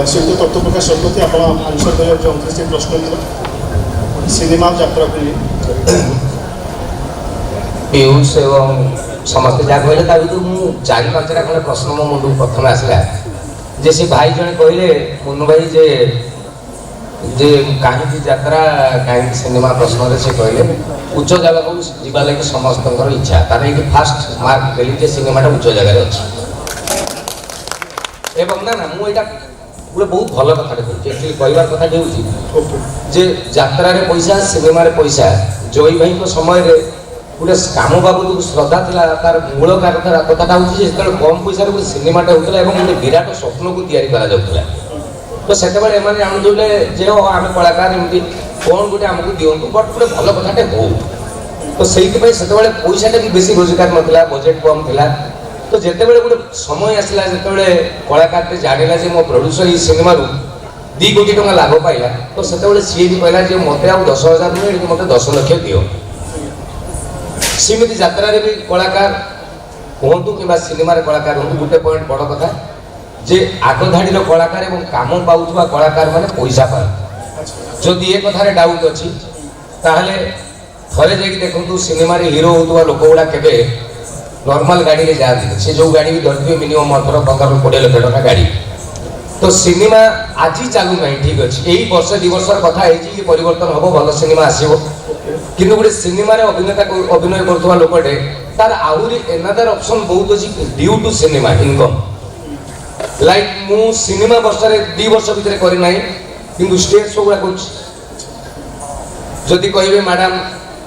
श्रीयुक्त तत्वप्रकाश शतपथी आप आंसर देवे जो 29 प्रश्न सिनेमा यात्रा को पीयूष एवं समस्त जहाँ कहले मुझे चार पांचटा खंडे प्रश्न मो मुंड प्रथम आसला जे से भाई जन कहले मुन्नू भाई जे कहीं यात्रा कहीं सिनेमा प्रश्न से कहले उच्च जगह को जीवा लगे समस्त इच्छा तार ये फास्ट मार्क देली जे सिनेमाटा उच्च जगह अच्छी एवं ना ना मुझे गोटे बहुत भल कथा एक्चुअली कहबार कथा जे यात्रा पैसा सिनेमा पैसा जयी भाई समय गोटे काम बाबद श्रद्धा था तार मूल कथा हूँ कम पैसा गोटे सिनेमाटा होता है गोटे विराट स्वप्न को या तो से जानूले जे आम कलाकार एमती कौन गोटे आमको दिंतु बट गोटे भल कथाटे हो तो से पैसाटा भी बेसी रोजगार नाला बजेट कम था तो जिते बड़े गोटे समय आसला जो कलाकार जाणिला मो प्रोड्यूसर ये सिनेमा 2 कोटी टका लाभ पाइला तो से सी भी कहला मत आ 10,000 नुहे मत 10 लाख दियो सीमित यात्रा भी कलाकार कहतु कि सिनेमा कलाकार हूँ गोटे पॉइंट बड़ कथा जे आग धाड़ी कलाकार और काम पाऊा कलाकार मैंने पैसा पाए जदि ये कथार डाउट अच्छी ताहले थरे जाकि देखु सिनेमा हिरो होता लोक गुड़ा के नॉर्मल गाड़ी में जाती से जो गाड़ी भी धरते मिनिमम 18-20 लाख टका गाड़ी तो सिनेमा आज चालू ना ठीक अच्छे यही वर्ष 2 वर्ष कथा ये परिवर्तन हम भल सिनेमा आसो कि गोटे सिनेमा अभिनेता अभिनय करुवा लोकटे तार आहरी एनादर ऑप्शन बहुत अच्छी due to cinema income like मु सिनेमा वर्ष 2 वर्ष भितर करना कि स्टेज शो गुड़ा जदि कहे मैडम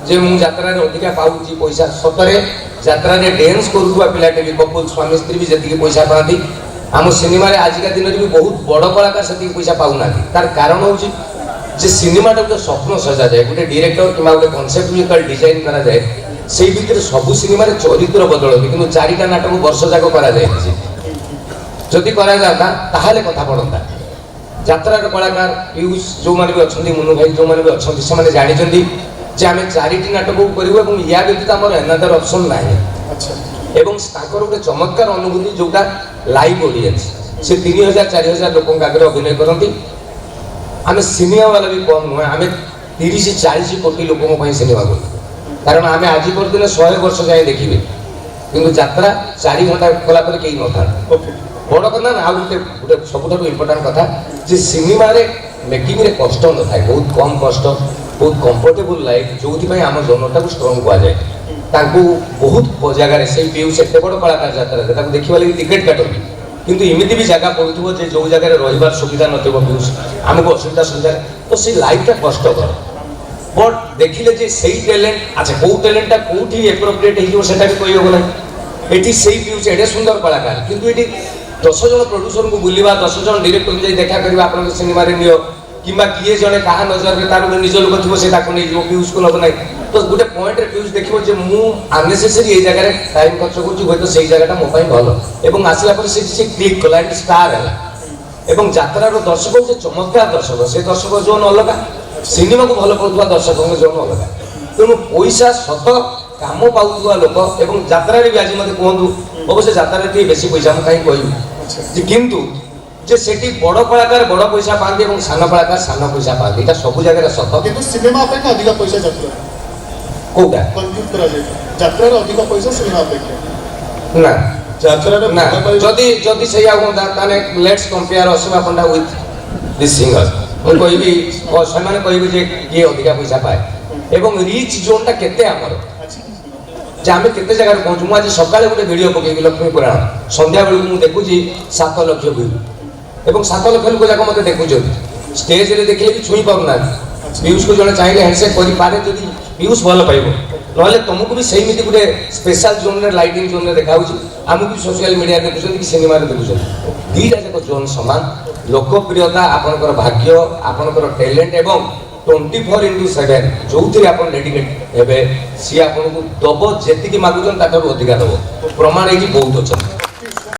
जे मु यात्रा अधिका पाऊँ पैसा सतरे यात्रा डांस करुवा पिलाटे भी कपुल स्वामी स्त्री भी जी पैसा पाती आम सिनेमा आजिका दिन में भी बहुत बड़ कलाकार से पैसा पाऊना तार कारण हूँ जे सिनेमाटा गोटे स्वप्न सजा जाए गोटे डायरेक्टर कि गोटे कनसेप्ट जो डिजाइन करा जाए से भितर सब सिनेमा चरित्र बदलती कि 4टा नाटक वर्ष जाक करा जाए जदि करा जाता ताहले कथा पड़ता यात्रा कलाकार पीयूष जो मैंने भी अच्छा मुन्नू भाई जो मैंने भी अच्छा से जानते जे आम 4टी नाटक करूँ या व्यतीत आम एनादर ऑप्शन ना एवं गोटे चमत्कार अनुभूति जोटा लाइव ऑडियंस से 3,000-4,000 लोक आगे अभिनय करती आम सिनेमा वाला भी कम नुहे आम 30-40 कोटी लोक सिनेमा करूँ कारण आम आज कर 100 वर्ष जाए देखिए कि यात्रा 4 घंटा कलापर कहीं न था बड़ कथा ना गोटे गोटे सब इम्पोर्टाट कथा जे सिनेमा मेकिंग रे कष्ट न था बहुत कम कष्ट बहुत कंफर्टेबल लाइफ जो आम जनता को स्ट्रंग कहुए बहुत जगार से पीयूष एत बड़ कलाकार यात्रा देखा लगे टिकेट काटती किंतु इमिति भी जगह पड़ो जो जगह रही सुविधा न पीयूष आमको असुविधा सुविधा तो से लाइफटा कष्टकर बट देखिले जे सही टैलेंट अच्छा कौ टैलेंटा कौटी एप्रोप्रिएट होता भी कही ना ये से पीयूष एडे सुंदर कलाकार किंतु ये 10 जन प्रोड्यूसर को बुलवा 10 जन डायरेक्टर को देखा कर आप सिनेमा नियो कि किए जड़े क्या नजर में तार निज लोक थी से पीयूष को नब ना तो गोटे पॉइंट पीयूष देखो मुझे अननेसेसरी ये जगह टाइम खर्च कर से जगह मोपाई भल और आसला से क्लिक कला स्टार है यात्रा दर्शक जो चमत्कार दर्शक से दर्शक जोन अलग सिनेमा को भल पाऊा दर्शक जोन अलग तेणु पैसा सत काम पाऊा लोक और यात्रा भी आज मत कहतु अवश्य यात्रा बेसी पैसा मुझे कही किंतु जे सेठी बड़ कलाकार बड़ पैसा पाती और सान कलाकार सान पैसा पाती ये सब जगह सत किंतु सिनेमा अपेक्षा अधिक पैसा यात्रा कोटा कंफ्यूज करा जाए यात्रा अधिक पैसा सिनेमा अपेक्षा ना यात्रा ना जदि जदि सही होता ताने let's compare Asima Panda with this singer मैं कहबी से माने कहबी जे ये अधिक पैसा पाए एवं रिच जोनटा केते हमर जे आम केते जगह पहुँचू मुझे सकाଳେ गोटे वीडियो पकईकि लक्ष्मी पुराण संध्या बेलू मुझे देखुची 7 लाख व्यू और 7 लाख लोक जाक मत देखुं स्टेज रे देखिए भी छुई पाऊना पीयूष को जड़े चाहिए हैंडसेक करे जदि पीयूष भल पाइब ना तुमको भी सही गोटे स्पेशल जोन रे लाइटिंग जोन रे देखा आमको भी सोशल मीडिया देखुं कि सिनेमा देखुं 2टा जाक जोन सामान लोकप्रियता आपणकर भाग्य आपणकर टैलेंट एवं 24/7 जो आप डेडिकेट हे सी आपको दब जी मागुन अधिका दब प्रमाण ये बहुत अच्छा